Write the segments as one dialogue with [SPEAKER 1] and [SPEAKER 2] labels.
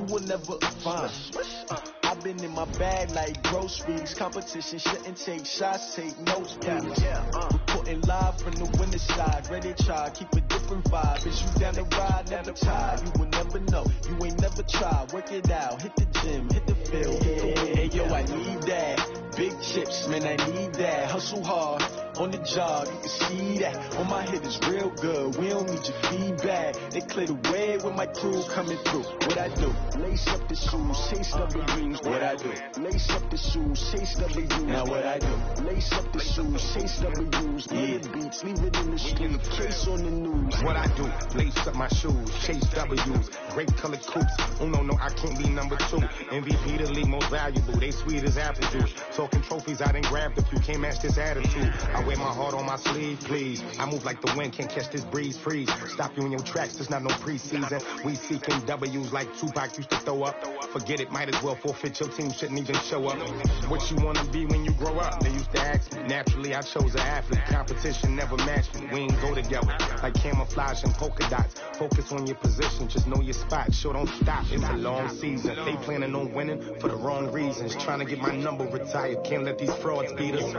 [SPEAKER 1] will never find. I've been in my bag like groceries. Competition shouldn't take shots, take notes, please. Reporting live from the winter side. Ready to try, keep a different vibe. Is you down the ride, never tired. You will never know, you ain't never tried. Work it out, hit the gym, hit the field. Hey, yo, I need that. Big chips, man, I need that. Hustle hard, on the job, you can see that. On my head is real good, we don't need your feedback. They clear the way with my crew coming through. What I do? Lace up the shoes, chase W's. What I do? Lace up the shoes, chase W's. Now what I do? Lace up the shoes, chase W's. Yeah, beats, leave it in the street, case on the news.
[SPEAKER 2] What I do? Lace up my shoes, chase W's. Great colored coupes. Oh no, I can't be number 2. MVP the league most valuable. They sweet as apple juice. Talking trophies, I didn't grab the few. Can't match this attitude. I wear my heart on my sleeve, please. I move like the wind, can't catch this breeze, freeze. Stop you in your tracks, there's not no preseason. We seeking W's like Tupac used to throw up. Forget it, might as well forfeit. Your team shouldn't even show up. What you wanna be when you grow up? They used to ask me. Naturally, I chose an athlete. Competition never matched me. We ain't go together like camouflage and polka dots. Focus on your position, just know your spot. Sure, don't stop. It's a long season. They planning on winning for the wrong reasons. Trying to get my number retired. Can't let these frauds beat us.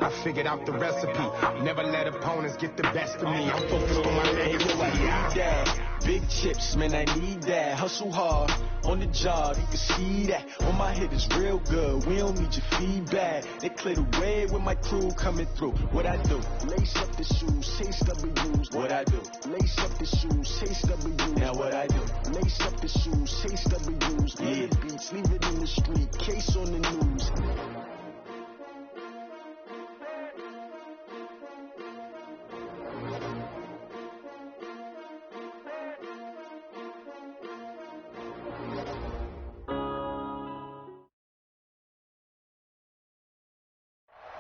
[SPEAKER 2] I figured out the recipe. Never let opponents get the best of me. I'm focused on my legacy.
[SPEAKER 1] Big chips, man, I need that. Hustle hard, on the job, you can see that. On my head is real good, we don't need your feedback. They clear the way with my crew coming through. What I do? Lace up the shoes, chase W's. What I do? Lace up the shoes, chase W's. Now what I do? Lace up the shoes, chase W's. Yeah, beats, leave it in the street, case on the news.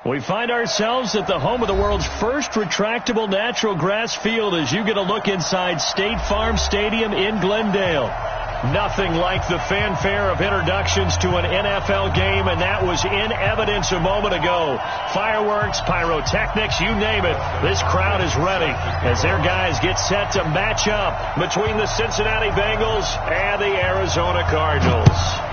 [SPEAKER 3] We find ourselves at the home of the world's first retractable natural grass field as you get a look inside State Farm Stadium in Glendale. Nothing like the fanfare of introductions to an NFL game, and that was in evidence a moment ago. Fireworks, pyrotechnics, you name it. This crowd is ready as their guys get set to match up between the Cincinnati Bengals and the Arizona Cardinals.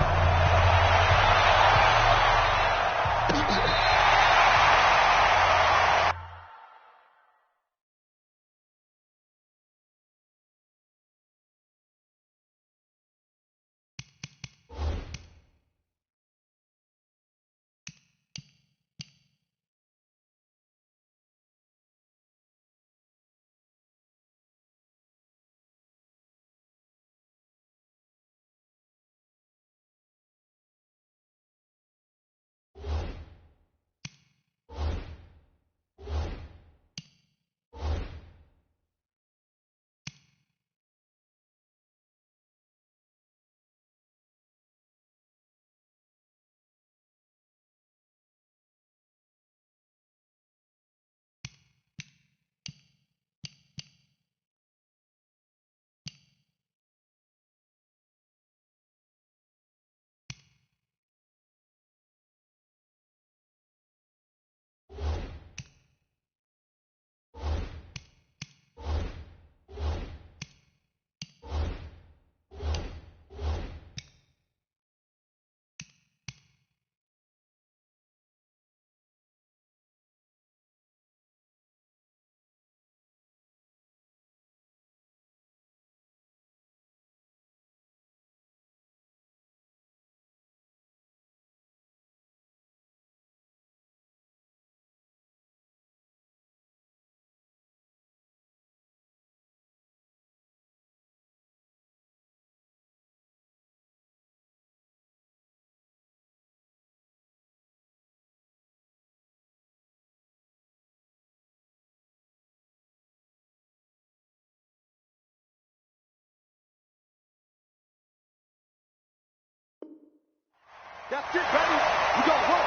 [SPEAKER 4] That's it, baby. We got work.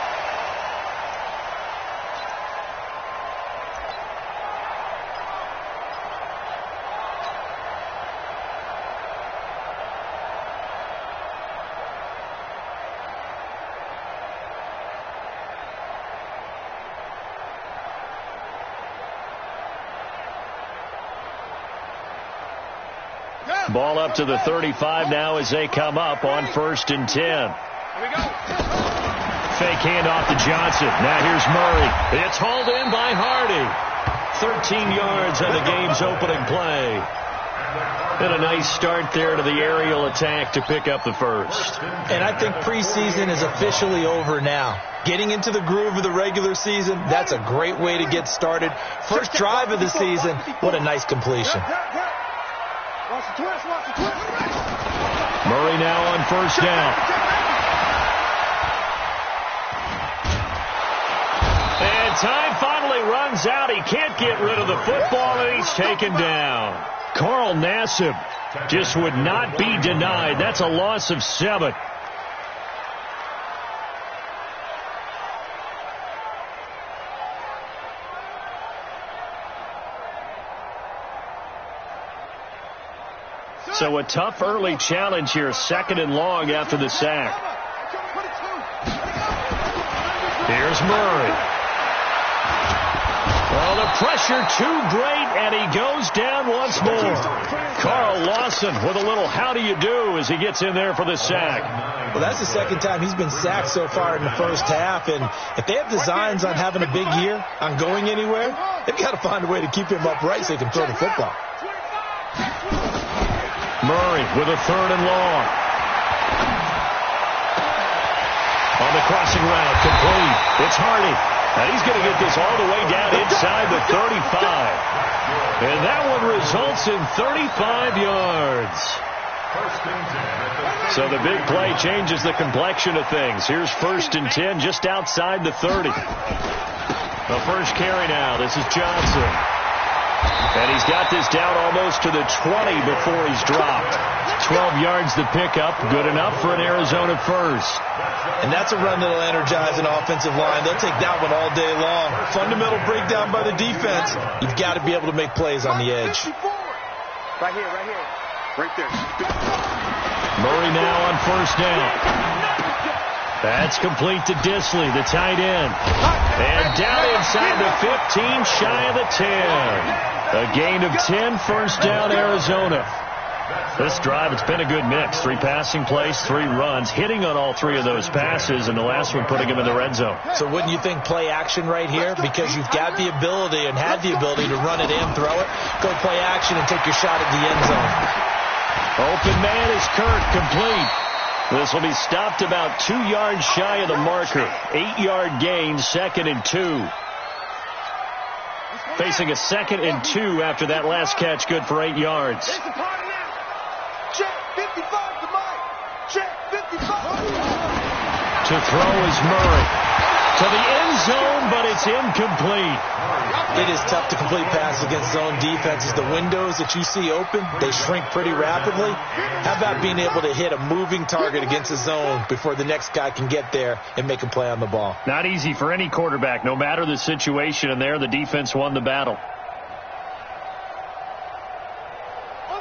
[SPEAKER 4] Go!
[SPEAKER 3] Ball up to the 35 now as they come up on 1st and 10.
[SPEAKER 4] Here we go.
[SPEAKER 3] Fake handoff to Johnson. Now here's Murray. It's hauled in by Hardy. 13 yards on the game's opening play. And a nice start there to the aerial attack to pick up the first.
[SPEAKER 5] And I think preseason is officially over now. Getting into the groove of the regular season, that's a great way to get started. First drive of the season, what a nice completion.
[SPEAKER 3] Murray now on 1st down. And time finally runs out. He can't get rid of the football, and he's taken down. Carl Nassib just would not be denied. That's a loss of 7. So a tough early challenge here, 2nd and long after the sack. Here's Murray. Well, the pressure too great, and he goes down once more. Carl Lawson with a little how do you do as he gets in there for the sack.
[SPEAKER 5] Well, that's the 2nd time he's been sacked so far in the first half, and if they have designs on having a big year, on going anywhere, they've got to find a way to keep him upright so he can throw the football.
[SPEAKER 3] Murray with a 3rd and long. On the crossing route, complete. It's Hardy. And he's going to get this all the way down inside the 35. And that one results in 35 yards. So the big play changes the complexion of things. Here's 1st and 10 just outside the 30. The first carry now. This is Johnson. And he's got this down almost to the 20 before he's dropped. 12 yards to pick up. Good enough for an Arizona first.
[SPEAKER 5] And that's a run that'll energize an offensive line. They'll take that one all day long. Fundamental breakdown by the defense. You've got to be able to make plays on the edge.
[SPEAKER 4] Right here, right here. Right there.
[SPEAKER 3] Murray now on 1st down. That's complete to Disley, the tight end. And down inside the 15, shy of the 10. A gain of 10, 1st down, Arizona. This drive, it's been a good mix. 3 passing plays, 3 runs, hitting on all 3 of those passes, and the last one putting him in the red zone.
[SPEAKER 5] So wouldn't you think play action right here? Because you've got the ability and had the ability to run it in, throw it, go play action, and take your shot at the end zone.
[SPEAKER 3] Open man is Kirk, complete. This will be stopped about 2 yards shy of the marker. 8-yard gain, 2nd and 2. Facing a 2nd and 2 after that last catch, good for 8 yards.
[SPEAKER 4] Check 55 to Mike. Check 55.
[SPEAKER 3] To throw is Murray. To the end zone, but it's incomplete.
[SPEAKER 5] It is tough to complete passes against zone defenses. The windows that you see open, they shrink pretty rapidly. How about being able to hit a moving target against a zone before the next guy can get there and make a play on the ball?
[SPEAKER 3] Not easy for any quarterback, no matter the situation, and there the defense won the battle.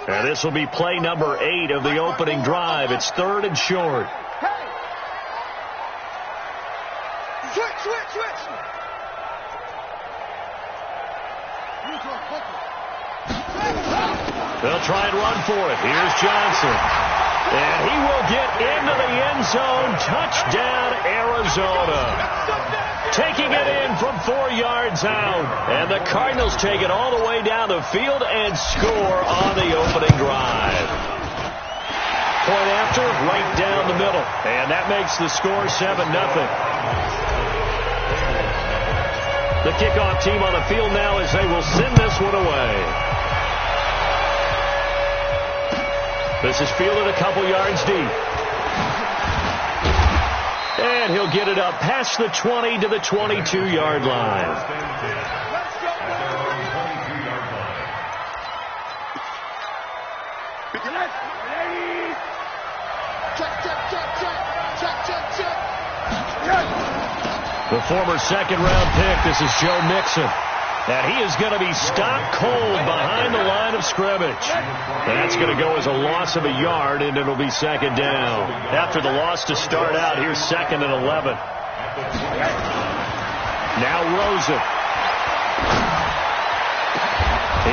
[SPEAKER 3] And this will be play number 8 of the opening drive. It's 3rd and short.
[SPEAKER 4] Switch.
[SPEAKER 3] They'll try and run for it. Here's Johnson. And he will get into the end zone. Touchdown, Arizona. Taking it in from 4 yards out. And the Cardinals take it all the way down the field and score on the opening drive. Point after, right down the middle. And that makes the score 7-0. The kickoff team on the field now as they will send this one away. This is fielded a couple yards deep. And he'll get it up past the 20 to the 22-yard line. The former second-round pick, this is Joe Mixon. And he is going to be stopped cold behind the line of scrimmage. That's going to go as a loss of a yard, and it'll be 2nd down. After the loss to start out, here's 2nd and 11. Now Rosen.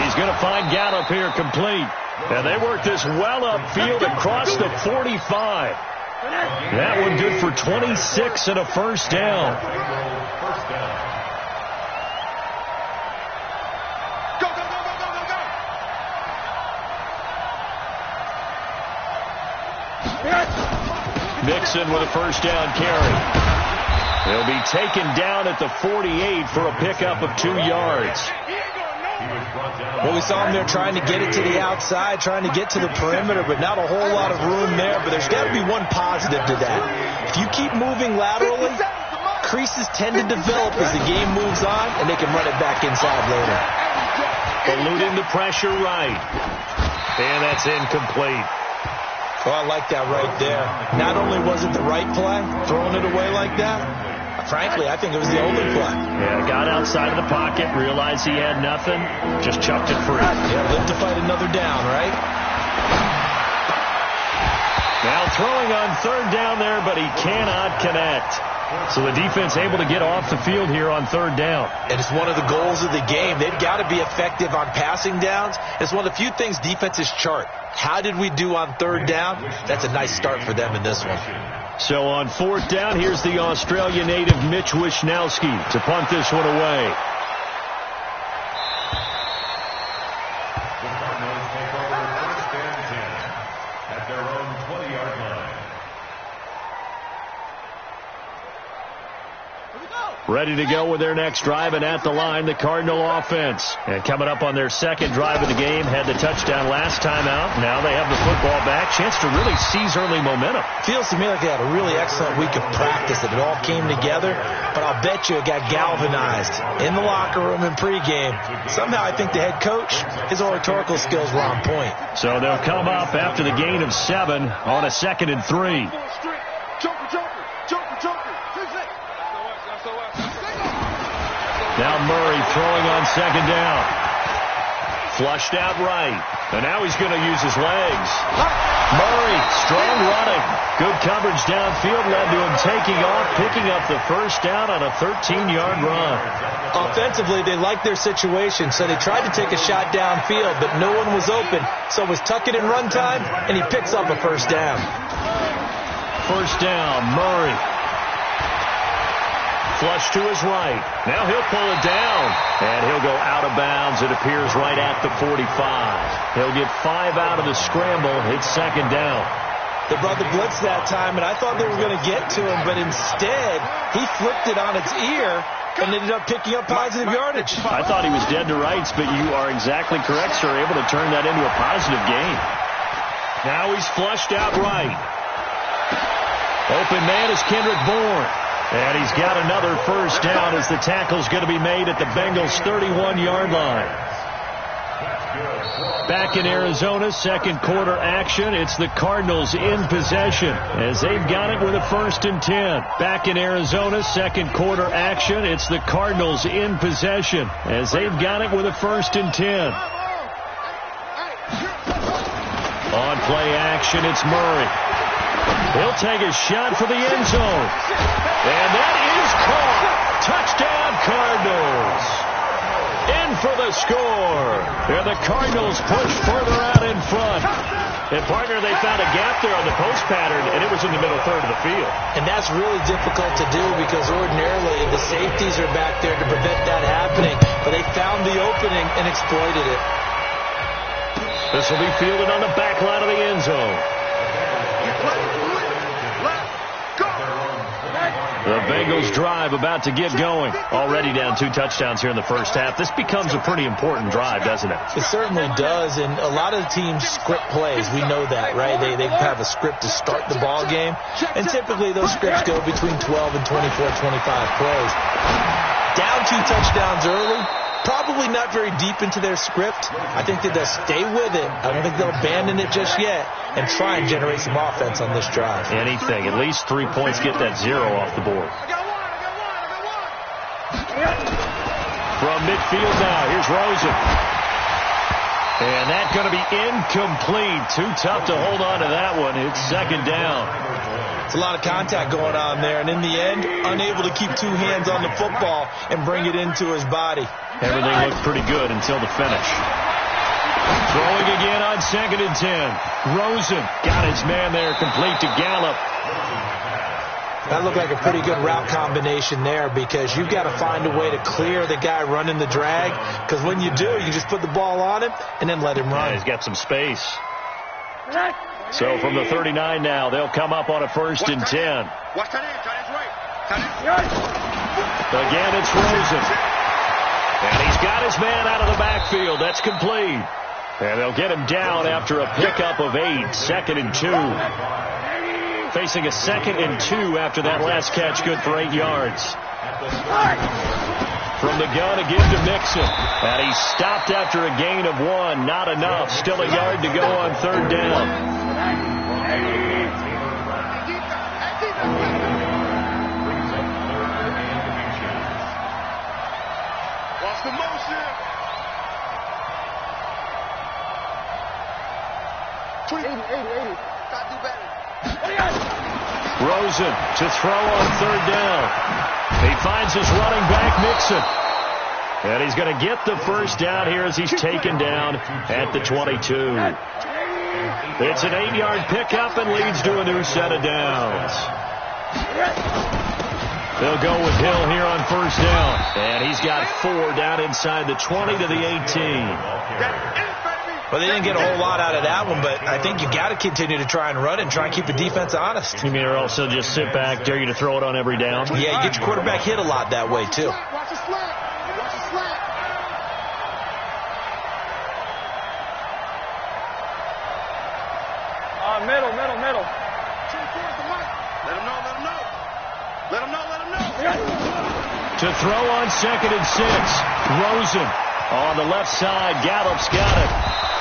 [SPEAKER 3] He's going to find Gallup here complete. And they work this well upfield across the 45. That one good for 26 and a first down. Mixon with a first down carry. He'll be taken down at the 48 for a pickup of 2 yards.
[SPEAKER 5] Well, we saw him there trying to get it to the outside, trying to get to the perimeter, but not a whole lot of room there. But there's got to be one positive to that. If you keep moving laterally, creases tend to develop as the game moves on, and they can run it back inside later.
[SPEAKER 3] Eluding the pressure right. And that's incomplete.
[SPEAKER 5] Oh, I like that right there. Not only was it the right play, throwing it away like that, frankly, I think it was the only play.
[SPEAKER 3] Yeah, got outside of the pocket, realized he had nothing, just chucked it free.
[SPEAKER 5] Yeah, live to fight another down, right?
[SPEAKER 3] Now throwing on third down there, but he cannot connect. So the defense able to get off the field here on third down.
[SPEAKER 5] And it's one of the goals of the game. They've got to be effective on passing downs. It's one of the few things defenses chart. How did we do on third down? That's a nice start for them in this one.
[SPEAKER 3] So on fourth down, here's the Australia native Mitch Wishnowski to punt this one away.
[SPEAKER 6] The Cardinals take over first and 10 at their own 20-yard line.
[SPEAKER 3] Ready to go with their next drive, and at the line, the Cardinal offense. And coming up on their second drive of the game, had the touchdown last time out. Now they have the football back. Chance to really seize early momentum.
[SPEAKER 5] Feels to me like they had a really excellent week of practice, that it all came together. But I'll bet you it got galvanized in the locker room and pregame. Somehow I think the head coach, his oratorical skills were on point.
[SPEAKER 3] So they'll come up after the gain of 7 on a 2nd and 3. Now Murray throwing on second down. Flushed out right. And now he's going to use his legs. Murray, strong running. Good coverage downfield led to him taking off, picking up the first down on a 13-yard run.
[SPEAKER 5] Offensively, they liked their situation, so they tried to take a shot downfield, but no one was open. So it was tuck it in run time, and he picks up a first down.
[SPEAKER 3] First down, Murray. Flush to his right. Now he'll pull it down. And he'll go out of bounds, it appears, right at the 45. He'll get 5 out of the scramble. It's second down.
[SPEAKER 5] They brought the blitz that time, and I thought they were going to get to him, but instead, he flipped it on its ear and ended up picking up positive yardage.
[SPEAKER 3] I thought he was dead to rights, but you are exactly correct, sir. Able to turn that into a positive gain. Now he's flushed out right. Open man is Kendrick Bourne. And he's got another first down as the tackle's going to be made at the Bengals' 31-yard line. Back in Arizona, second quarter action. It's the Cardinals in possession as they've got it with a 1st and 10. Back in Arizona, second quarter action. It's the Cardinals in possession as they've got it with a 1st and 10. On play action, it's Murray. He'll take a shot for the end zone. And that is caught. Touchdown, Cardinals. In for the score. There the Cardinals push further out in front. And, partner, they found a gap there on the post pattern, and it was in the middle third of the field.
[SPEAKER 5] And that's really difficult to do because ordinarily the safeties are back there to prevent that happening. But they found the opening and exploited it.
[SPEAKER 3] This will be fielded on the back line of the end zone. The Bengals drive about to get going. Already down 2 touchdowns here in the first half. This becomes a pretty important drive, doesn't it?
[SPEAKER 5] It certainly does, and a lot of teams script plays. We know that, right? They have a script to start the ball game, and typically those scripts go between 12 and 24, 25 plays. Down 2 touchdowns early, probably not very deep into their script. I think that they'll stay with it. I don't think they'll abandon it just yet and try and generate some offense on this drive.
[SPEAKER 3] Anything. At least 3 points, get that 0 off the board. From midfield now, here's Rosen. And that's going to be incomplete. Too tough to hold on to that one. It's second down.
[SPEAKER 5] It's a lot of contact going on there, and in the end, unable to keep 2 hands on the football and bring it into his body.
[SPEAKER 3] Everything looked pretty good until the finish. Throwing again on 2nd and 10. Rosen got his man there, complete to Gallup.
[SPEAKER 5] That looked like a pretty good route combination there, because you've got to find a way to clear the guy running the drag, because when you do, you just put the ball on him and then let him run.
[SPEAKER 3] Yeah, he's got some space. So from the 39 now, they'll come up on a 1st and 10. Again, it's Rosen. And he's got his man out of the backfield. That's complete. And they'll get him down after a pickup of 8. 2nd and 2. Facing a 2nd and 2 after that last catch, good for 8 yards. From the gun again to Mixon. And he's stopped after a gain of 1. Not enough. Still a yard to go on 3rd down.
[SPEAKER 4] Watch the motion. 80. Gotta do better.
[SPEAKER 3] Rosen to throw on 3rd down. He finds his running back, Mixon. And he's going to get the 1st down here as he's taken down at the 22. It's an 8-yard pickup and leads to a new set of downs. They'll go with Hill here on 1st down. And he's got 4 down inside the 20 to the 18.
[SPEAKER 5] Well, they didn't get a whole lot out of that one, but I think you got to continue to try and run and try and keep the defense honest.
[SPEAKER 3] You mean, or also just sit back, dare you to throw it on every down?
[SPEAKER 5] Yeah, you get your quarterback hit a lot that way, too.
[SPEAKER 4] Watch the slant. Watch the slant. Middle. Let him know.
[SPEAKER 3] To throw on 2nd and 6. Rosen on the left side. Gallup's got it.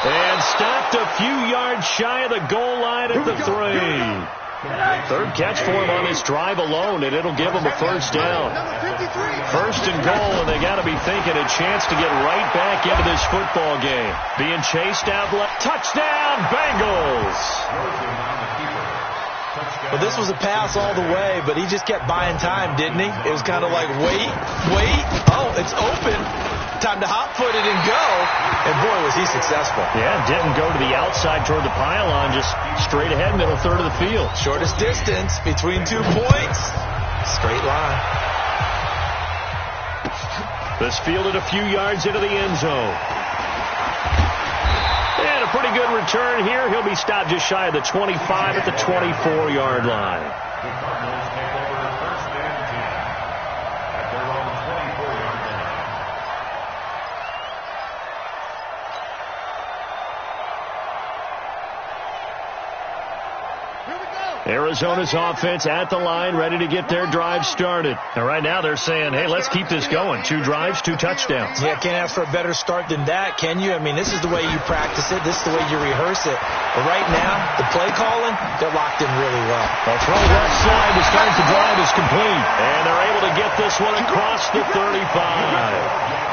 [SPEAKER 3] And stopped a few yards shy of the goal line at the 3. 3rd catch for him on this drive alone, and it'll give him a 1st down. 1st and goal, and they got to be thinking a chance to get right back into this football game. Being chased out left. Touchdown, Bengals!
[SPEAKER 5] Well, this was a pass all the way, but he just kept buying time, didn't he? It was kind of like, wait. Oh, it's open. Time to hot-foot it and go. And, boy, was he successful.
[SPEAKER 3] Yeah, didn't go to the outside toward the pylon, just straight ahead, middle third of the field.
[SPEAKER 5] Shortest distance between 2 points. Straight line.
[SPEAKER 3] This fielded a few yards into the end zone. And a pretty good return here. He'll be stopped just shy of the 25 at the 24-yard line.
[SPEAKER 6] The Cardinals take over 1st and 10 at their own 24-yard line.
[SPEAKER 3] Arizona's offense at the line, ready to get their drive started. And right now they're saying, hey, let's keep this going. 2 drives, 2 touchdowns.
[SPEAKER 5] Yeah, can't ask for a better start than that, can you? I mean, this is the way you practice it. This is the way you rehearse it. But right now, the play calling, they're locked in really well.
[SPEAKER 3] The throw left side to start the drive is complete. And they're able to get this one across the 35.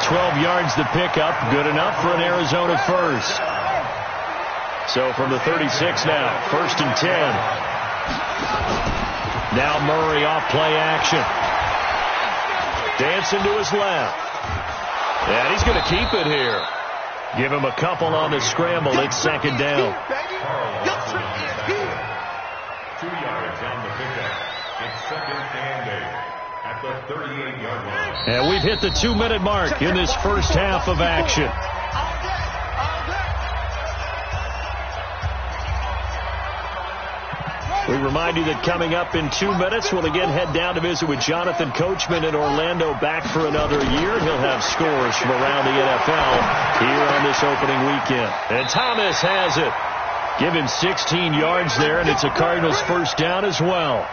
[SPEAKER 3] 12 yards to pick up. Good enough for an Arizona 1st. So from the 36 now, 1st and 10. Now Murray off play action. Dancing to his left. And he's going to keep it here. Give him a couple on the scramble. It's 2nd down.
[SPEAKER 6] 2 yards on the pickup. It's 2nd and 8 at the 38-yard line.
[SPEAKER 3] And we've hit the 2-minute mark in this first half of action. We remind you that coming up in 2 minutes, we'll again head down to visit with Jonathan Coachman in Orlando, back for another year. He'll have scores from around the NFL here on this opening weekend. And Thomas has it. Give him 16 yards there, and it's a Cardinals 1st down as well.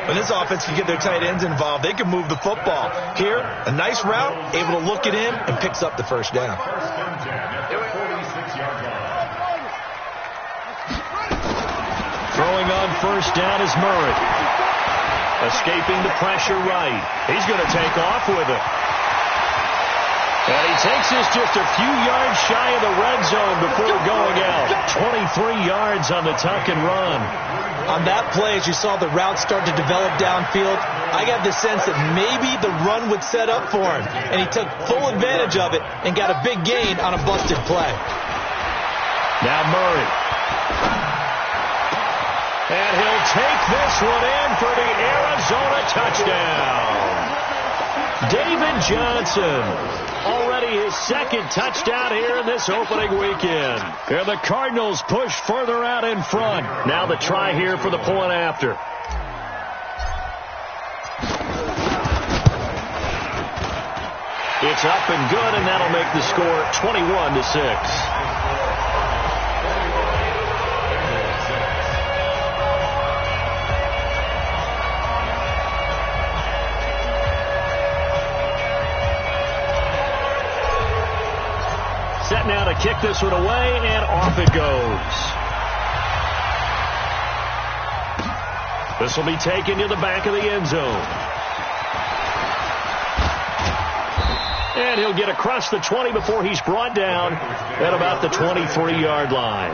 [SPEAKER 5] When this offense can get their tight ends involved, they can move the football. Here, a nice route, able to look it in, and picks up the 1st down.
[SPEAKER 6] 1st and 10 at the 46-yard line.
[SPEAKER 3] Throwing on 1st down is Murray. Escaping the pressure right. He's going to take off with it. And he takes this just a few yards shy of the red zone before going out. 23 yards on the tuck and run.
[SPEAKER 5] On that play, as you saw the route start to develop downfield, I got the sense that maybe the run would set up for him. And he took full advantage of it and got a big gain on a busted play.
[SPEAKER 3] Now Murray. And he'll take this one in for the Arizona touchdown. David Johnson, already his second touchdown here in this opening weekend. And the Cardinals push further out in front. Now the try here for the point after. It's up and good, and that'll make the score 21-6. Set now to kick this one away, and off it goes. This will be taken to the back of the end zone. And he'll get across the 20 before he's brought down at about the 23-yard line.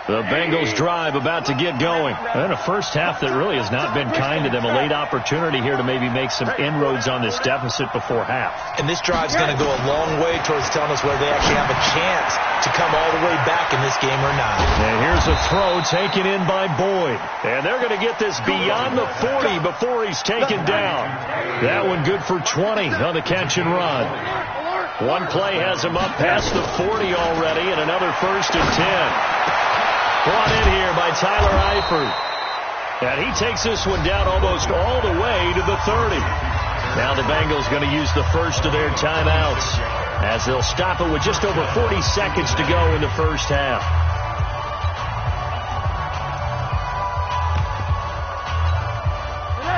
[SPEAKER 3] The Bengals drive about to get going. And a first half that really has not been kind to them. A late opportunity here to maybe make some inroads on this deficit before half.
[SPEAKER 5] And this drive's going to go a long way towards telling us whether they actually have a chance to come all the way back in this game or not.
[SPEAKER 3] And here's a throw taken in by Boyd. And they're going to get this beyond the 40 before he's taken down. That one good for 20 on the catch and run. One play has him up past the 40 already, and another 1st and 10. Brought in here by Tyler Eifert. And he takes this one down almost all the way to the 30. Now the Bengals going to use the first of their timeouts as they'll stop it with just over 40 seconds to go in the first half.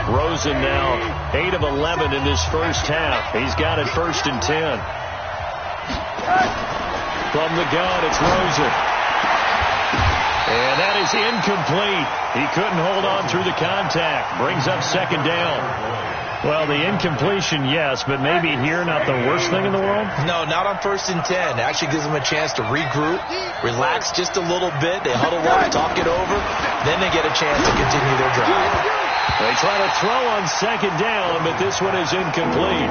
[SPEAKER 3] Rosen now 8 of 11 in this first half. He's got it 1st and 10. From the gun, it's Rosen. And that is incomplete. He couldn't hold on through the contact. Brings up 2nd down. Well, the incompletion, yes, but maybe here not the worst thing in the world?
[SPEAKER 5] No, not on 1st and 10. It actually gives them a chance to regroup, relax just a little bit. They huddle up, talk it over. Then they get a chance to continue their drive.
[SPEAKER 3] They try to throw on 2nd down, but this one is incomplete.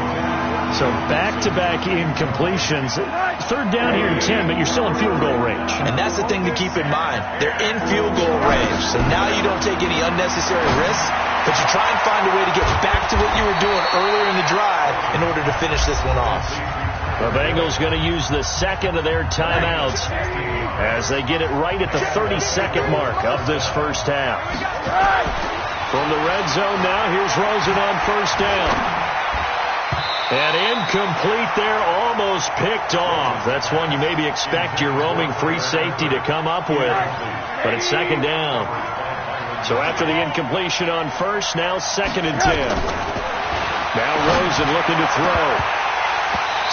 [SPEAKER 3] So back-to-back incompletions. 3rd down here in 10, but you're still in field goal range.
[SPEAKER 5] And that's the thing to keep in mind. They're in field goal range. So now you don't take any unnecessary risks, but you try and find a way to get back to what you were doing earlier in the drive in order to finish this one off.
[SPEAKER 3] The Bengals going to use the second of their timeouts as they get it right at the 32nd mark of this first half. From the red zone now, here's Rosen on 1st down. And incomplete there, almost picked off. That's one you maybe expect your roaming free safety to come up with. But it's 2nd down. So after the incompletion on 1st, now 2nd and 10. Now Rosen looking to throw.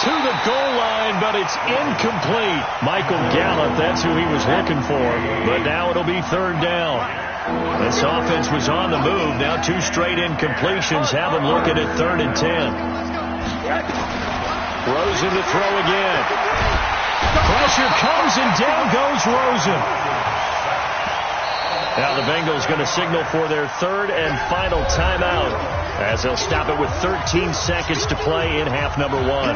[SPEAKER 3] To the goal line, but it's incomplete. Michael Gallup, that's who he was looking for. But now it'll be 3rd down. This offense was on the move. Now 2 straight incompletions have them looking at 3rd and 10. Rosen to throw again. Pressure comes and down goes Rosen. Now the Bengals going to signal for their 3rd and final timeout as they'll stop it with 13 seconds to play in half number 1.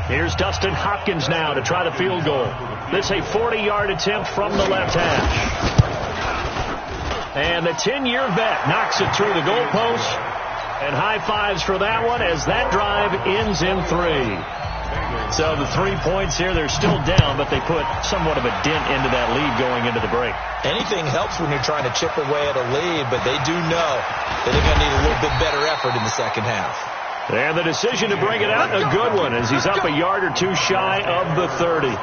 [SPEAKER 3] Here's Dustin Hopkins now to try the field goal. This a 40-yard attempt from the left hash. And the 10-year vet knocks it through the goalpost. And high fives for that one as that drive ends in 3. So the 3 points here, they're still down, but they put somewhat of a dent into that lead going into the break.
[SPEAKER 5] Anything helps when you're trying to chip away at a lead, but they do know that they're going to need a little bit better effort in the second half.
[SPEAKER 3] And the decision to bring it out, a good one, as he's up a yard or 2 shy of the 30.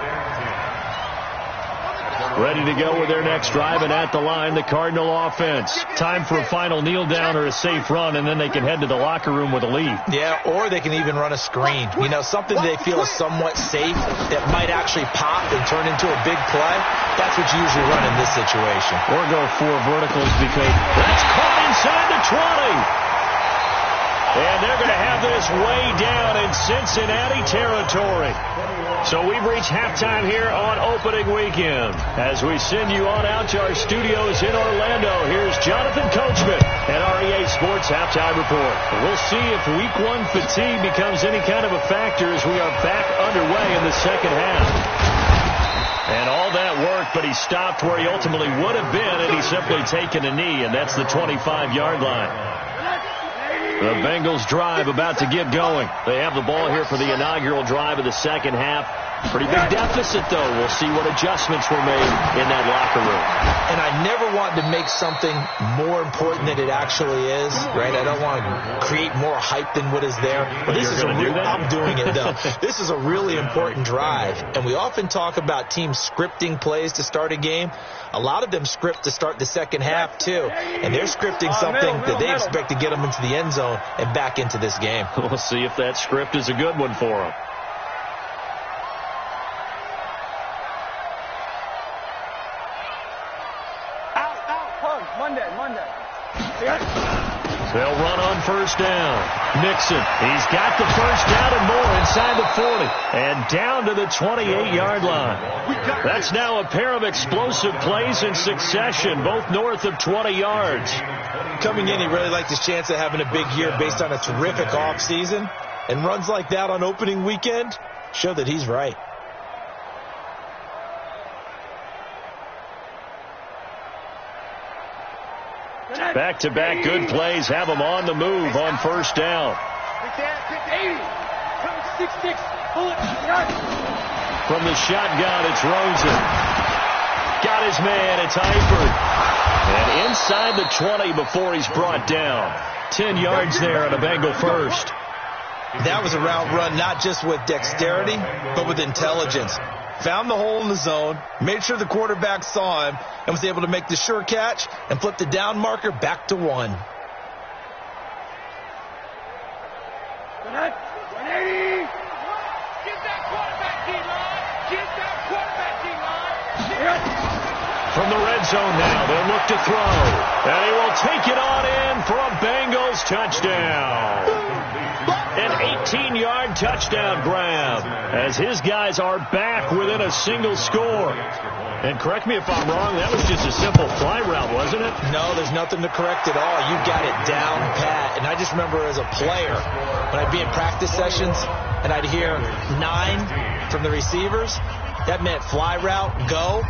[SPEAKER 3] Ready to go with their next drive, and at the line, the Cardinal offense. Time for a final kneel down or a safe run, and then they can head to the locker room with a lead.
[SPEAKER 5] Yeah, or they can even run a screen. You know, something they feel is somewhat safe that might actually pop and turn into a big play. That's what you usually run in this situation.
[SPEAKER 3] Or go 4 verticals because that's caught inside the 20. And they're going to have have this way down in Cincinnati territory. So we've reached halftime here on opening weekend. As we send you on out to our studios in Orlando, here's Jonathan Coachman at REA Sports Halftime Report. We'll see if Week 1 fatigue becomes any kind of a factor as we are back underway in the second half. And all that worked, but he stopped where he ultimately would have been had he simply taken a knee, and that's the 25-yard line. The Bengals drive about to get going. They have the ball here for the inaugural drive of the second half. Pretty big deficit, though. We'll see what adjustments were made in that locker room.
[SPEAKER 5] And I never want to make something more important than it actually is, right? I don't want to create more hype than what is there. But this is I'm doing it, though. This is a really important drive. And we often talk about teams scripting plays to start a game. A lot of them script to start the second half, too. And they're scripting something that they expect to get them into the end zone and back into this game.
[SPEAKER 3] We'll see if that script is a good one for them.
[SPEAKER 4] Monday.
[SPEAKER 3] They'll run on first down. Nixon, he's got the first down and more inside the 40 and down to the 28-yard line. That's now a pair of explosive plays in succession, both north of 20 yards.
[SPEAKER 5] Coming in, he really liked his chance of having a big year based on a terrific offseason. And runs like that on opening weekend show that he's right.
[SPEAKER 3] Back-to-back good plays have them on the move on first down. From the shotgun, it's Rosen. Got his man, it's Eifert. And inside the 20 before he's brought down. 10 yards there on a Bengal first.
[SPEAKER 5] That was a route run not just with dexterity, but with intelligence. Found the hole in the zone, made sure the quarterback saw him, and was able to make the sure catch and flip the down marker back to 1.
[SPEAKER 4] Get that quarterback D-line! Get that quarterback D-line!
[SPEAKER 3] From the red zone now, they'll look to throw. And he will take it on in for a Bengals touchdown. An 18-yard touchdown grab as his guys are back within a single score. And correct me if I'm wrong, that was just a simple fly route, wasn't it?
[SPEAKER 5] No, there's nothing to correct at all. You got it down pat. And I just remember as a player, when I'd be in practice sessions and I'd hear 9 from the receivers, that meant fly route, go,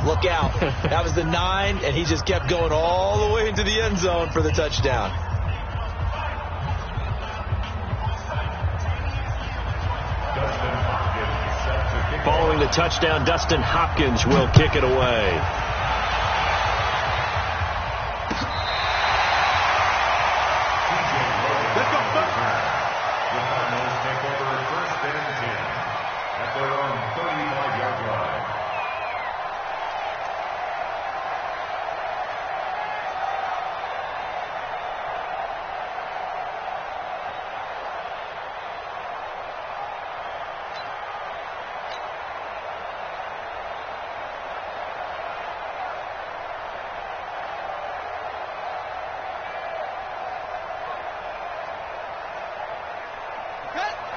[SPEAKER 5] look out. That was the 9, and he just kept going all the way into the end zone for the touchdown.
[SPEAKER 3] Following the touchdown, Dustin Hopkins will kick it away.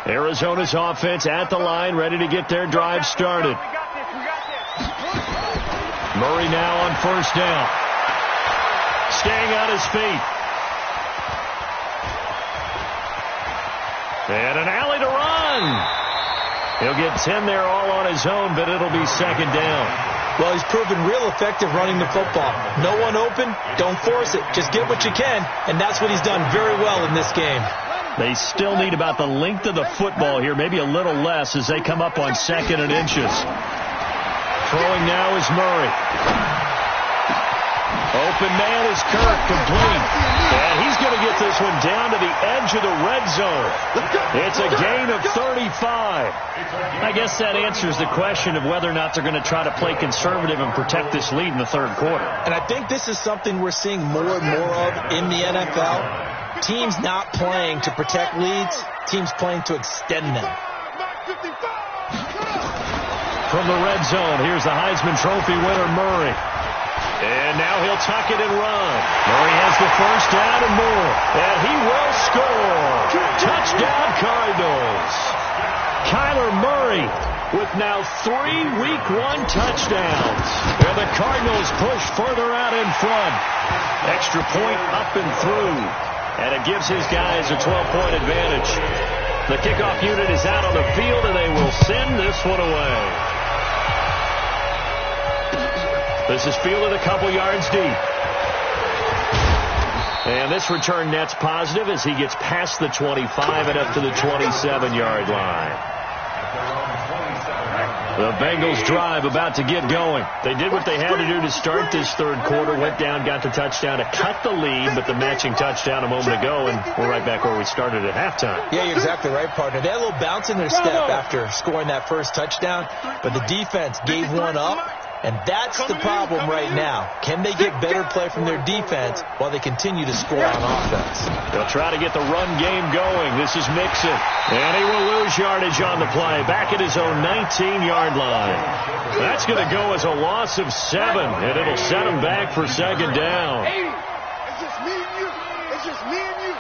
[SPEAKER 3] Arizona's offense at the line, ready to get their drive started. Murray now on first down. Staying on his feet. And an alley to run. He'll get 10 there all on his own, but it'll be second down.
[SPEAKER 5] Well, he's proven real effective running the football. No one open, don't force it. Just get what you can, and that's what he's done very well in this game.
[SPEAKER 3] They still need about the length of the football here, maybe a little less as they come up on 2nd and inches. Throwing now is Murray. Open man is Kirk, complete. And he's going to get this one down to the edge of the red zone. It's a gain of 35. I guess that answers the question of whether or not they're going to try to play conservative and protect this lead in the third quarter.
[SPEAKER 5] And I think this is something we're seeing more and more of in the NFL. Teams not playing to protect leads, teams playing to extend them.
[SPEAKER 3] From the red zone, here's the Heisman Trophy winner, Murray. And now he'll tuck it and run. Murray has the first down and more. And he will score. Touchdown, Cardinals. Kyler Murray with now 3 Week 1 touchdowns. And the Cardinals push further out in front. Extra point up and through. And it gives his guys a 12-point advantage. The kickoff unit is out on the field, and they will send this one away. This is fielded a couple yards deep. And this return net's positive as he gets past the 25 and up to the 27-yard line. The Bengals drive about to get going. They did what they had to do to start this third quarter. Went down, got the touchdown to cut the lead, but the matching touchdown a moment ago, and we're right back where we started at halftime.
[SPEAKER 5] Yeah, you're exactly right, partner. They had a little bounce in their step after scoring that first touchdown, but the defense gave one up. And that's the problem right now. Can they get better play from their defense while they continue to score on offense?
[SPEAKER 3] They'll try to get the run game going. This is Mixon. And he will lose yardage on the play. Back at his own 19-yard line. That's going to go as a loss of 7. And it'll set him back for second down.
[SPEAKER 4] It's just me and you. It's just me and you.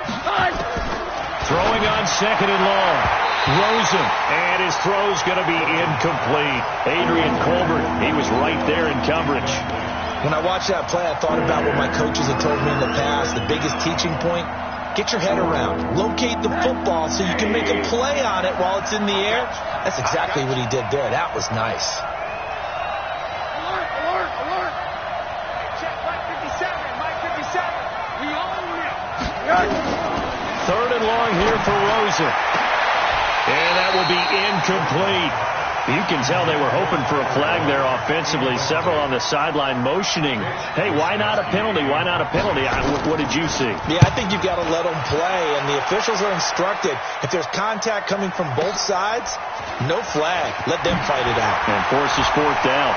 [SPEAKER 3] Throwing on second and long. Rosen, and his throw's going to be incomplete. Adrian Colbert, he was right there in coverage.
[SPEAKER 5] When I watched that play, I thought about what my coaches had told me in the past. The biggest teaching point, get your head around. Locate the football so you can make a play on it while it's in the air. That's exactly what he did there. That was nice.
[SPEAKER 4] Alert, alert, alert. Check Mike 57, Mike 57. We own it.
[SPEAKER 3] Third and long here for Rosen. And that will be incomplete. You can tell they were hoping for a flag there offensively. Several on the sideline motioning. Hey, why not a penalty? Why not a penalty? What did you see?
[SPEAKER 5] Yeah, I think you've got to let them play. And the officials are instructed, if there's contact coming from both sides, no flag. Let them fight it out.
[SPEAKER 3] And forces fourth down.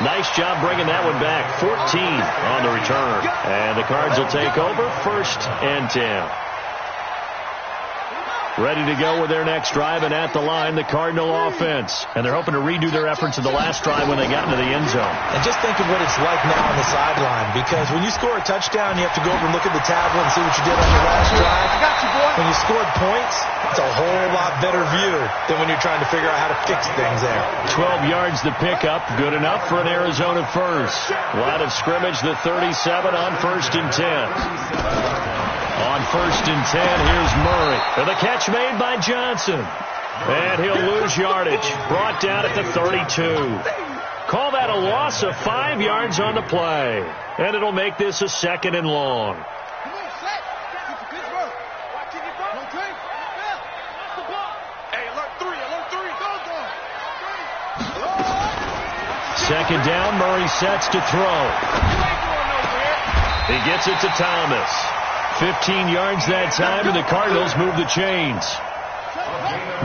[SPEAKER 3] Nice job bringing that one back. 14 on the return. And the Cards will take over 1st and 10. Ready to go with their next drive, and at the line, the Cardinal offense. And they're hoping to redo their efforts of the last drive when they got into the end zone.
[SPEAKER 5] And just think of what it's like now on the sideline, because when you score a touchdown, you have to go over and look at the tablet and see what you did on the last drive.
[SPEAKER 4] I got you, boy.
[SPEAKER 5] When you scored points, it's a whole lot better view than when you're trying to figure out how to fix things there.
[SPEAKER 3] 12 yards to pick up, good enough for an Arizona first. Line of scrimmage, the 37 on 1st and 10. On 1st and 10, here's Murray. And the catch made by Johnson. And he'll lose yardage. Brought down at the 32. Call that a loss of 5 yards on the play. And it'll make this a 2nd and long.
[SPEAKER 4] Come on, set. Good work. Watching your ball. Okay. The ball. Hey, alert 3, alert 3. Go.
[SPEAKER 3] 2nd down, Murray sets to throw. He gets it to Thomas. 15 yards that time, and the Cardinals move the chains.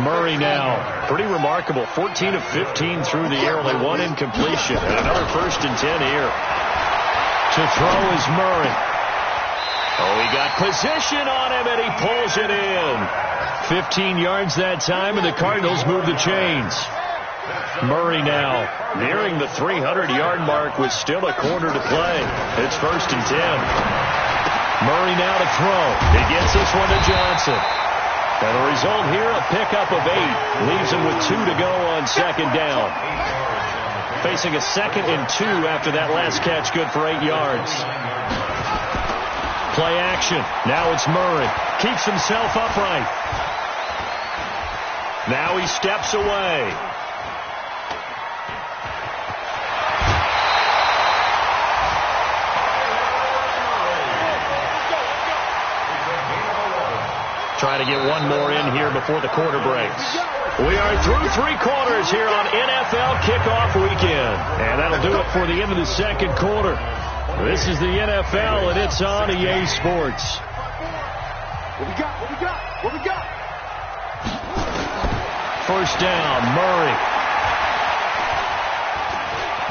[SPEAKER 3] Murray now, pretty remarkable, 14 of 15 through the air, only 1 incompletion, and another 1st and 10 here. To throw is Murray. Oh, he got position on him, and he pulls it in. 15 yards that time, and the Cardinals move the chains. Murray now nearing the 300-yard mark with still a quarter to play. It's 1st and 10. Murray now to throw. He gets this one to Johnson. And the result here, a pickup of 8. Leaves him with 2 to go on 2nd down. Facing a 2nd and 2 after that last catch, good for 8 yards. Play action. Now it's Murray. Keeps himself upright. Now he steps away. Trying to get one more in here before the quarter breaks. We are through 3 quarters here on NFL Kickoff Weekend. And that'll do it for the end of the 2nd quarter. This is the NFL, and it's on EA Sports.
[SPEAKER 4] What we got? What we got? What we got?
[SPEAKER 3] 1st down, Murray.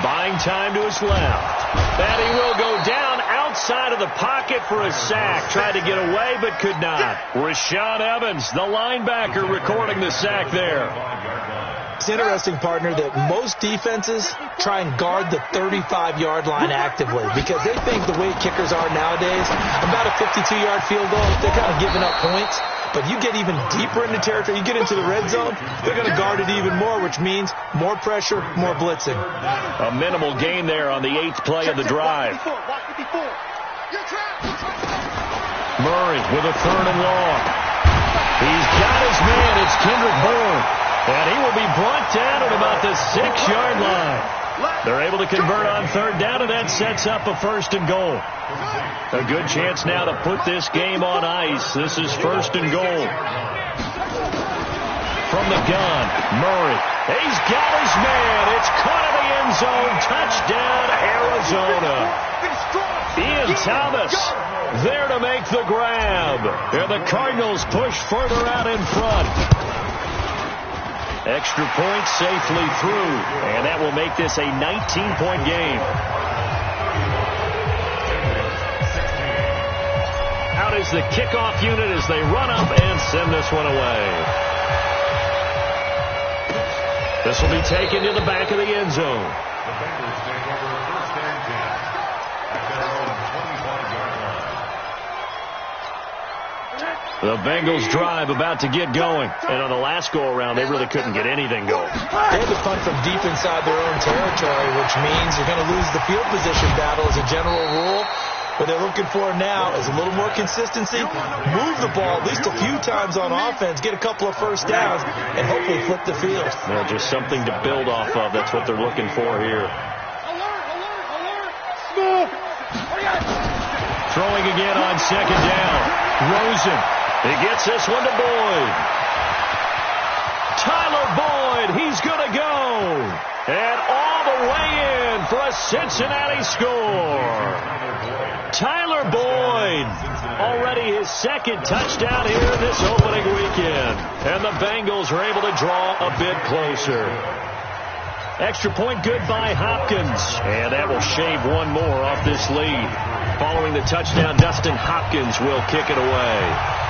[SPEAKER 3] Buying time to his left. And he will go down outside of the pocket for a sack. Tried to get away, but could not. Rashaan Evans, the linebacker, recording the sack there.
[SPEAKER 5] It's interesting, partner, that most defenses try and guard the 35-yard line actively because they think the way kickers are nowadays, about a 52-yard field goal, they're kind of giving up points. But you get even deeper into territory, you get into the red zone, they're going to guard it even more, which means more pressure, more blitzing.
[SPEAKER 3] A minimal gain there on the 8th play of the drive. Murray with a 3rd and long. He's got his man. It's Kendrick Bourne. And he will be brought down at about the 6-yard line. They're able to convert on 3rd down, and that sets up a 1st and goal. A good chance now to put this game on ice. This is 1st and goal. From the gun, Murray. He's got his man. It's caught in the end zone. Touchdown, Arizona. Ian Thomas there to make the grab. And the Cardinals push further out in front. Extra point safely through. And that will make this a 19-point game. Out is the kickoff unit as they run up and send this one away. This will be taken to the back of the end zone.
[SPEAKER 6] The Bengals take over 1st and 10 at their own 25-yard line.
[SPEAKER 3] The Bengals drive about to get going. And on the last go-around, they really couldn't get anything going.
[SPEAKER 5] They had to punt from deep inside their own territory, which means you're going to lose the field position battle as a general rule. What they're looking for now is a little more consistency, move the ball at least a few times on offense, get a couple of 1st downs, and hopefully flip the field.
[SPEAKER 3] Well, just something to build off of. That's what they're looking for here. Throwing again on 2nd down. Rosen. He gets this one to Boyd. Tyler Boyd. He's going to go. And all the way in for a Cincinnati score. Tyler Boyd, already his 2nd touchdown here this opening weekend. And the Bengals are able to draw a bit closer. Extra point good by Hopkins. And that will shave one more off this lead. Following the touchdown, Dustin Hopkins will kick it away.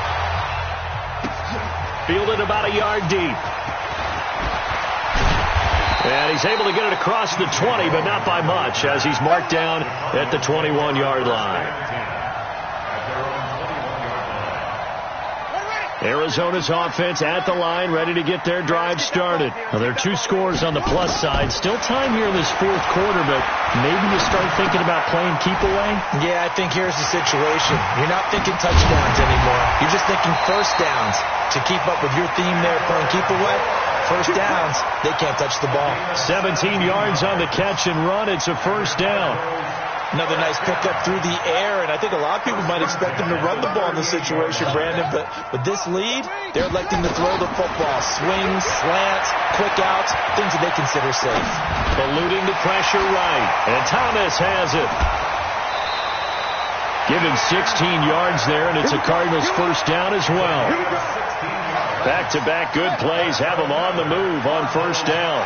[SPEAKER 3] Fielded about a yard deep. And he's able to get it across the 20, but not by much, as he's marked down at the 21-yard line. Arizona's offense at the line, ready to get their drive started. Well, there are 2 scores on the plus side. Still time here in this 4th quarter, but maybe you start thinking about playing keep away?
[SPEAKER 5] Yeah, I think here's the situation. You're not thinking touchdowns anymore. You're just thinking 1st downs. To keep up with your theme there, playing keep away, 1st downs, they can't touch the ball.
[SPEAKER 3] 17 yards on the catch and run. It's a 1st down.
[SPEAKER 5] Another nice pickup through the air, and I think a lot of people might expect them to run the ball in this situation, Brandon, but with this lead, they're electing to throw the football. Swings, slants, quick outs, things that they consider safe.
[SPEAKER 3] Eluding the pressure right, and Thomas has it. Give him 16 yards there, and it's a Cardinals 1st down as well. Back-to-back good plays have them on the move on 1st down.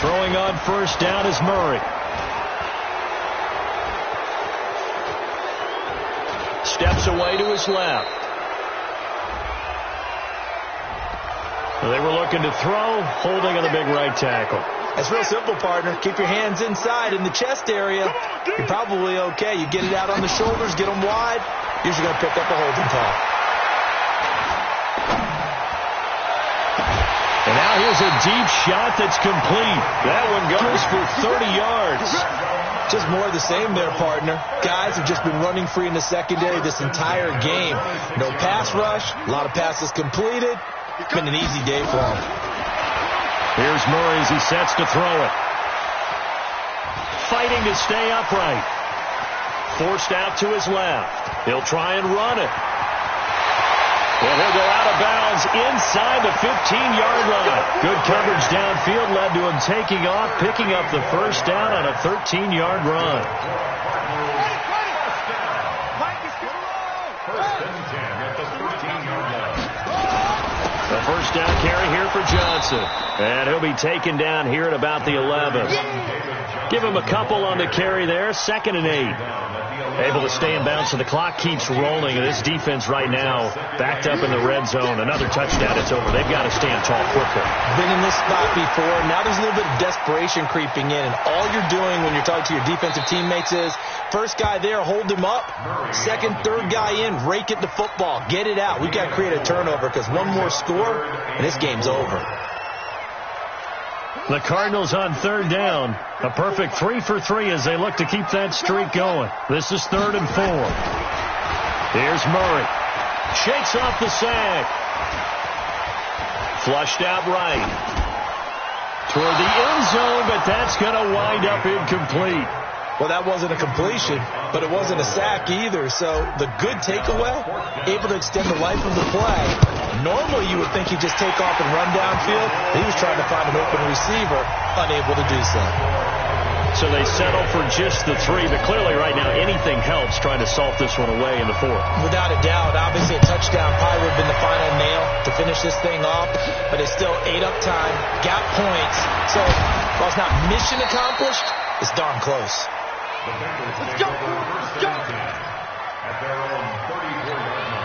[SPEAKER 3] Throwing on 1st down is Murray. Steps away to his left. They were looking to throw, holding on the big right tackle.
[SPEAKER 5] That's real simple, partner. Keep your hands inside in the chest area. You're probably okay. You get it out on the shoulders, get them wide. Usually going to pick up a holding call.
[SPEAKER 3] And now here's a deep shot that's complete. That one goes for 30 yards.
[SPEAKER 5] Just more of the same there, partner. Guys have just been running free in the secondary this entire game. No pass rush, a lot of passes completed. It's been an easy day for them.
[SPEAKER 3] Here's Murray as he sets to throw it. Fighting to stay upright. Forced out to his left. He'll try and run it. And he'll go out of bounds inside the 15-yard line. Good coverage downfield led to him taking off, picking up the 1st down on a 13-yard run.
[SPEAKER 6] 1st and 10 at the 13-yard line.
[SPEAKER 3] The 1st down carry here for Johnson. And he'll be taken down here at about the 11. Give him a couple on the carry there. 2nd and 8. Able to stay in bounds, so the clock keeps rolling. And this defense right now backed up in the red zone. Another touchdown, it's over. They've got to stand tall quickly.
[SPEAKER 5] Been in this spot before. Now there's a little bit of desperation creeping in. And all you're doing when you're talking to your defensive teammates is, first guy there, hold him up. Second, third guy in, rake at the football. Get it out. We've got to create a turnover because one more score, and this game's over.
[SPEAKER 3] The Cardinals on third down. A perfect 3 for 3 as they look to keep that streak going. This is 3rd and 4. Here's Murray. Shakes off the sack. Flushed out right. Toward the end zone, but that's going to wind up incomplete.
[SPEAKER 5] Well, that wasn't a completion, but it wasn't a sack either. So the good takeaway, able to extend the life of the play. Normally you would think he'd just take off and run downfield. He was trying to find an open receiver, unable to do so.
[SPEAKER 3] So they settle for just the 3, but clearly right now anything helps trying to salt this one away in the 4th.
[SPEAKER 5] Without a doubt, obviously a touchdown probably would have been the final nail to finish this thing off, but it's still ate up time, got points. So while it's not mission accomplished, it's darn close.
[SPEAKER 6] Let's go! Let's go! At their own 34-yard line.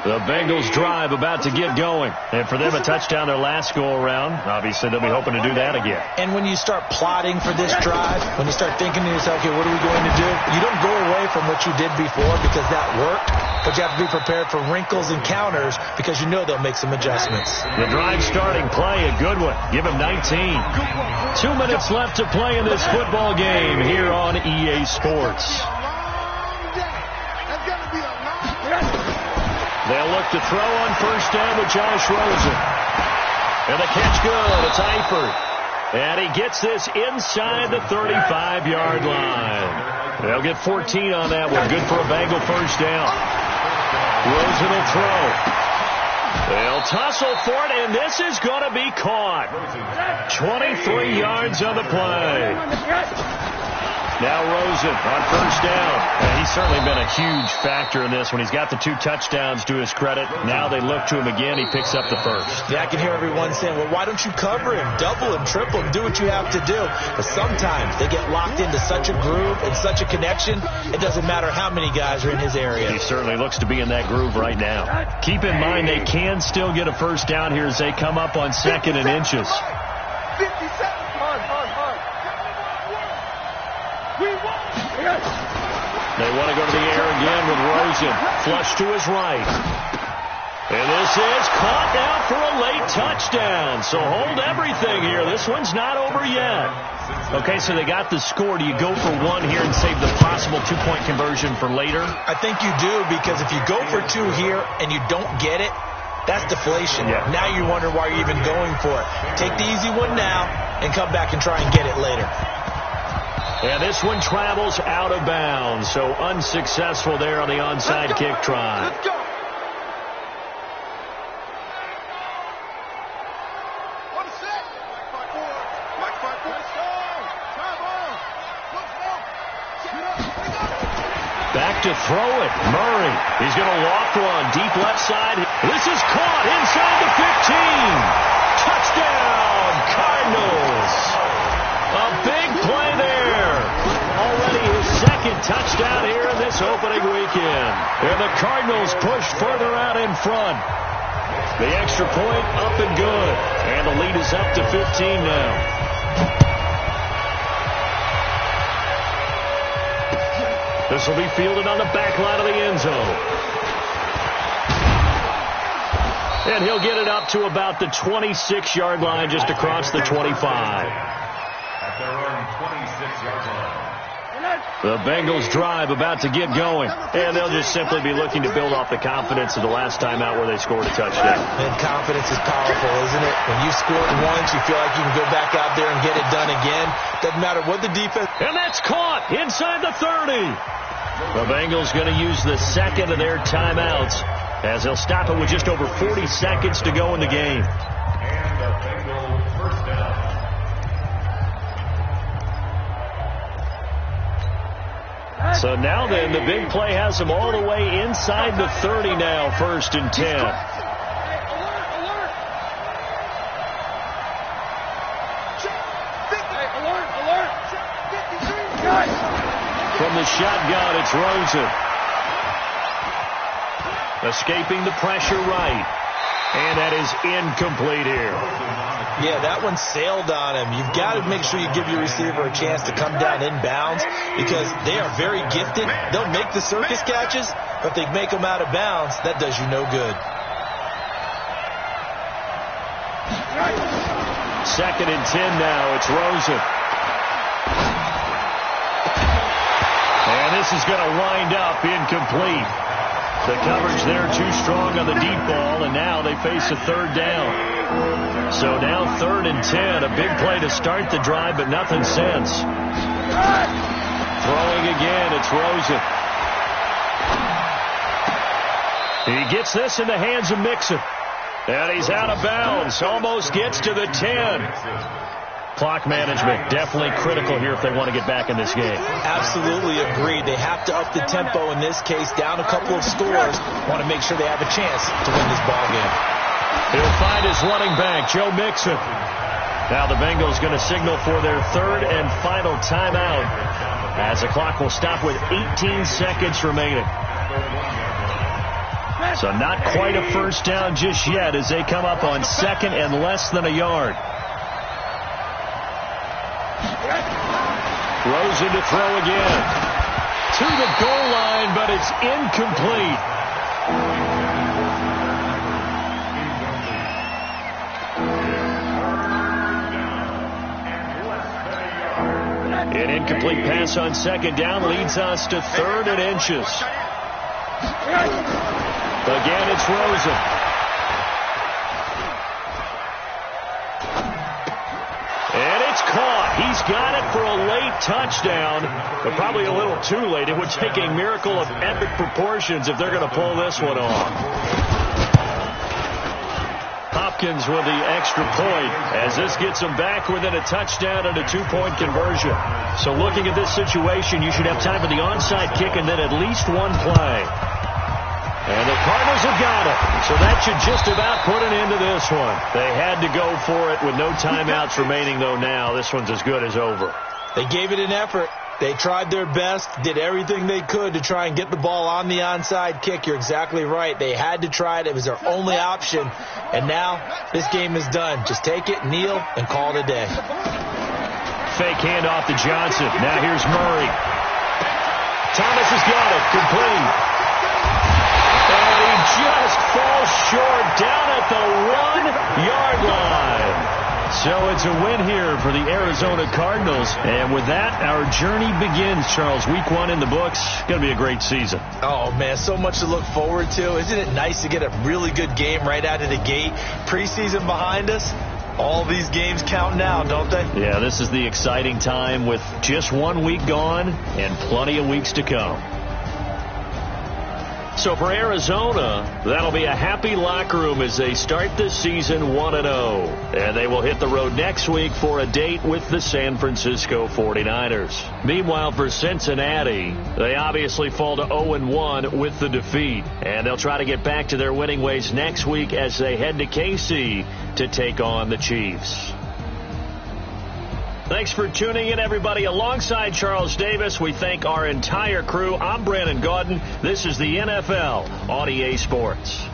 [SPEAKER 3] The Bengals drive about to get going. And for them, a touchdown their last go-around. Obviously, they'll be hoping to do that again.
[SPEAKER 5] And when you start plotting for this drive, when you start thinking to yourself, okay, what are we going to do? You don't go away from what you did before because that worked, but you have to be prepared for wrinkles and counters because you know they'll make some adjustments.
[SPEAKER 3] The drive starting play, a good one. Give him 19. 2 minutes left to play in this football game here on EA Sports. They'll look to throw on first down with Josh Rosen. And the catch good. It's Eifert. And he gets this inside the 35-yard line. They'll get 14 on that one. Good for a Bengal first down. Rosen will throw. They'll tussle for it, and this is going to be caught. 23 yards on the play. Now Rosen on first down. And he's certainly been a huge factor in this when he's got the 2 touchdowns to his credit. Now they look to him again. He picks up the first.
[SPEAKER 5] Yeah, I can hear everyone saying, well, why don't you cover him, double him, triple him, do what you have to do. But sometimes they get locked into such a groove and such a connection, it doesn't matter how many guys are in his area.
[SPEAKER 3] He certainly looks to be in that groove right now. Keep in mind they can still get a first down here as they come up on 2nd and inches.
[SPEAKER 4] 57.
[SPEAKER 3] They want to go to the air again with Rosen. Flush to his right. And this is caught now for a late touchdown. So hold everything here. This one's not over yet. Okay, so they got the score. Do you go for 1 here and save the possible 2-point conversion for later?
[SPEAKER 5] I think you do, because if you go for 2 here and you don't get it, that's deflation.
[SPEAKER 3] Yeah.
[SPEAKER 5] Now you wonder why you're even going for it. Take the easy one now and come back and try and get it later.
[SPEAKER 3] And this one travels out of bounds, so unsuccessful there on the onside kick try.
[SPEAKER 4] Let's go. What a set.
[SPEAKER 3] Back to throw it. Murray. He's going to walk one. Deep left side. This is caught inside the 15. Touchdown, Cardinals. A big play there. Already his 2nd touchdown here in this opening weekend. And the Cardinals pushed further out in front. The extra point up and good. And the lead is up to 15 now. This will be fielded on the back line of the end zone. And he'll get it up to about the 26-yard line, just across the 25.
[SPEAKER 6] At their own 26-yard line.
[SPEAKER 3] The Bengals drive about to get going. And they'll just simply be looking to build off the confidence of the last time out where they scored a touchdown.
[SPEAKER 5] And confidence is powerful, isn't it? When you scored once, you feel like you can go back out there and get it done again. Doesn't matter what the defense...
[SPEAKER 3] And that's caught inside the 30. The Bengals going to use the 2nd of their timeouts as they'll stop it with just over 40 seconds to go in the game.
[SPEAKER 6] And a Bengal first down.
[SPEAKER 3] So now then, the big play has them all the way inside the 30 now, 1st and 10. From the shotgun, it's Rosen. Escaping the pressure right. And that is incomplete here.
[SPEAKER 5] Yeah, that one sailed on him. You've got to make sure you give your receiver a chance to come down inbounds because they are very gifted. They'll make the circus catches, but if they make them out of bounds, that does you no good.
[SPEAKER 3] 2nd and 10 now. It's Rosen. And this is going to wind up incomplete. The coverage there too strong on the deep ball, and now they face a 3rd down. So now 3rd and 10. A big play to start the drive, but nothing since. Throwing again, it's Rosen. He gets this in the hands of Mixon. And he's out of bounds. Almost gets to the 10. Clock management definitely critical here if they want to get back in this game.
[SPEAKER 5] Absolutely agreed. They have to up the tempo in this case, down a couple of scores. Want to make sure they have a chance to win this ball game.
[SPEAKER 3] He'll find his running back, Joe Mixon. Now the Bengals going to signal for their 3rd and final timeout as the clock will stop with 18 seconds remaining. So not quite a first down just yet as they come up on 2nd and less than a yard. Rosen to throw again. To the goal line, but it's incomplete. An incomplete pass on 2nd down leads us to 3rd and inches. Again, it's Rosen. And it's caught. He's got it for a late touchdown, but probably a little too late. It would take a miracle of epic proportions if they're going to pull this one off. Hopkins with the extra point as this gets them back within a touchdown and a 2-point conversion. So looking at this situation, you should have time for the onside kick and then at least one play. And the Cardinals have got it. So that should just about put an end to this one. They had to go for it with no timeouts remaining, though now this one's as good as over.
[SPEAKER 5] They gave it an effort. They tried their best, did everything they could to try and get the ball on the onside kick. You're exactly right. They had to try it. It was their only option. And now this game is done. Just take it, kneel, and call it a day.
[SPEAKER 3] Fake handoff to Johnson. Now here's Murray. Thomas has got it. Complete. And he just falls short down at the 1-yard line. So it's a win here for the Arizona Cardinals. And with that, our journey begins, Charles. Week 1 in the books. Going to be a great season.
[SPEAKER 5] Oh, man, so much to look forward to. Isn't it nice to get a really good game right out of the gate? Preseason behind us. All these games count now, don't they?
[SPEAKER 3] Yeah, this is the exciting time with just 1 week gone and plenty of weeks to come. So for Arizona, that'll be a happy locker room as they start the season 1-0. And they will hit the road next week for a date with the San Francisco 49ers. Meanwhile, for Cincinnati, they obviously fall to 0-1 with the defeat. And they'll try to get back to their winning ways next week as they head to KC to take on the Chiefs. Thanks for tuning in, everybody. Alongside Charles Davis, we thank our entire crew. I'm Brandon Gaudin. This is the NFL on EA Sports.